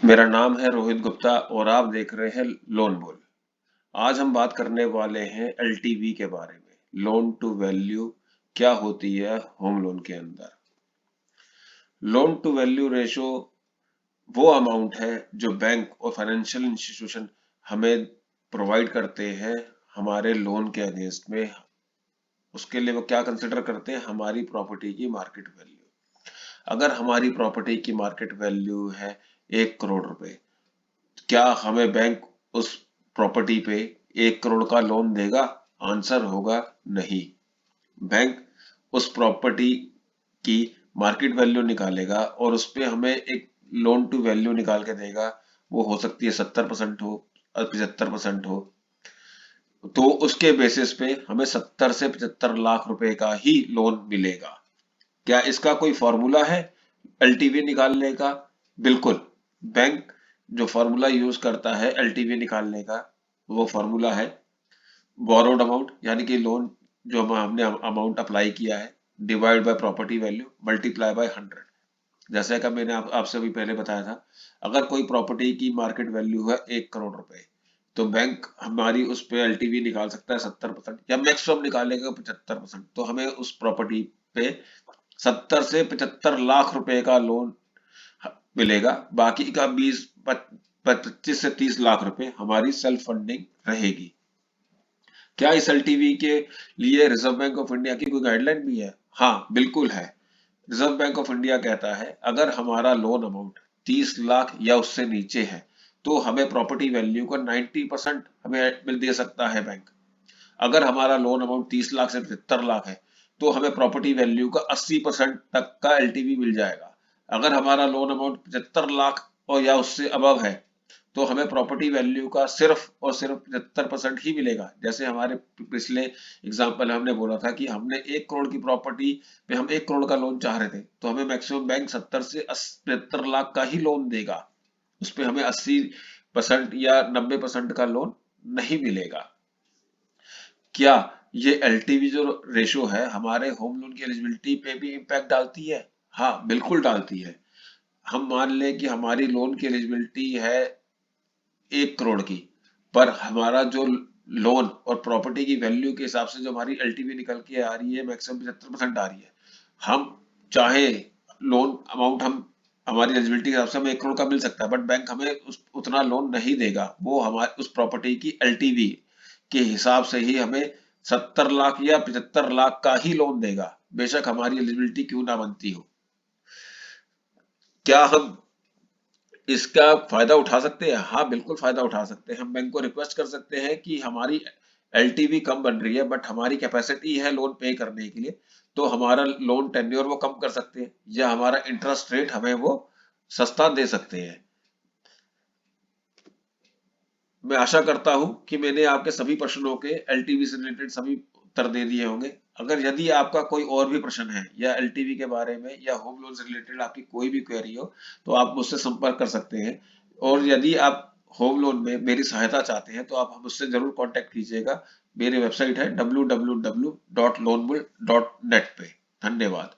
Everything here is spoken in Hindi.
मेरा नाम है रोहित गुप्ता और आप देख रहे हैं लोन बुल। आज हम बात करने वाले हैं एलटीवी के बारे में। लोन टू वैल्यू क्या होती है होम लोन के अंदर। लोन टू वैल्यू रेशो वो अमाउंट है जो बैंक और फाइनेंशियल इंस्टीट्यूशन हमें प्रोवाइड करते हैं हमारे लोन के अगेंस्ट में। उसके लिए वो क्या कंसिडर करते हैं, हमारी प्रॉपर्टी की मार्केट वैल्यू। अगर हमारी प्रॉपर्टी की मार्केट वैल्यू है 1 करोड़ रुपए, क्या हमें बैंक उस प्रॉपर्टी पे 1 करोड़ का लोन देगा? आंसर होगा नहीं। बैंक उस प्रॉपर्टी की मार्केट वैल्यू निकालेगा और उस पे हमें एक लोन टू वैल्यू निकाल के देगा। वो हो सकती है 70% हो, 75% हो। तो उसके बेसिस पे हमें 70 से 75 लाख रुपए का ही लोन मिलेगा। क्या इसका कोई फॉर्मूला है एलटीवी निकालने का? बिल्कुल। बैंक जो फॉर्मूला यूज करता है एलटीवी निकालने का, वो फॉर्मूला है बोरोड अमाउंट, यानी कि लोन जो हमने अमाउंट अप्लाई किया है, divide by property value multiply by 100। जैसे कि मैंने आपसे अभी पहले बताया था, अगर कोई प्रॉपर्टी की मार्केट वैल्यू है 1 करोड़ रुपए, तो बैंक हमारी उस पे एलटीवी निकाल सकता है 70% या मैक्सिमम निकालेगा 75%। तो हमें उस प्रॉपर्टी पे 70 से 75 लाख रुपए का लोन मिलेगा। बाकी का 25 से 30 लाख रुपए हमारी सेल्फ फंडिंग रहेगी। क्या इस एलटीवी के लिए रिजर्व बैंक ऑफ इंडिया की कोई गाइडलाइन भी है? हाँ, बिल्कुल है। रिजर्व बैंक ऑफ इंडिया कहता है अगर हमारा लोन अमाउंट 30 लाख या उससे नीचे है, तो हमें प्रॉपर्टी वैल्यू का 90% हमें मिल दे सकता है बैंक। अगर हमारा लोन अमाउंट 30 लाख से 75 लाख है, तो हमें प्रॉपर्टी वैल्यू का 80% तक का एलटीवी मिल जाएगा। अगर हमारा लोन अमाउंट 75 लाख और या उससे अबव है, तो हमें प्रॉपर्टी वैल्यू का सिर्फ और सिर्फ 75% ही मिलेगा। जैसे हमारे पिछले एग्जाम्पल हमने बोला था कि हमने 1 करोड़ की प्रॉपर्टी पे हम 1 करोड़ का लोन चाह रहे थे, तो हमें मैक्सिमम बैंक 70 से 75 लाख का ही लोन देगा। उस पे हमें 80% या 90% का लोन नहीं मिलेगा। क्या ये एलटीवी जो रेशो है हमारे होम लोन की एलिजिबिलिटी पे भी इम्पैक्ट डालती है? हाँ, बिल्कुल डालती है। हम मान लें कि हमारी लोन की एलिजिबिलिटी है 1 करोड़ की, पर हमारा जो लोन और प्रॉपर्टी की वैल्यू के हिसाब से जो हमारी एलटीवी निकल के आ रही है मैक्सिमम 75% आ रही है। हम चाहे लोन अमाउंट हम हमारी एलिजिबिलिटी के हिसाब से हमें 1 करोड़ का मिल सकता है, बट बैंक हमें उतना लोन नहीं देगा। वो हमारे उस प्रॉपर्टी की एलटीवी के हिसाब से ही हमें 70 लाख या 75 लाख का ही लोन देगा, बेशक हमारी एलिजिबिलिटी क्यों ना बनती हो। क्या हम इसका फायदा उठा सकते हैं? हाँ, बिल्कुल फायदा उठा सकते हैं। हम बैंक को रिक्वेस्ट कर सकते हैं कि हमारी एलटीवी कम बन रही है, बट हमारी कैपेसिटी है लोन पे करने के लिए, तो हमारा लोन टेन्योर वो कम कर सकते हैं या हमारा इंटरेस्ट रेट हमें वो सस्ता दे सकते हैं। मैं आशा करता हूं कि मैंने आपके सभी प्रश्नों के एलटीवी से रिलेटेड सभी उत्तर दे दिए होंगे। अगर यदि आपका कोई और भी प्रश्न है या एलटीवी के बारे में या होम लोन से रिलेटेड आपकी कोई भी क्वेरी हो, तो आप मुझसे संपर्क कर सकते हैं। और यदि आप होम लोन में मेरी सहायता चाहते हैं, तो आप मुझसे जरूर कांटेक्ट कीजिएगा। मेरी वेबसाइट है www.loanbull.net पे। धन्यवाद।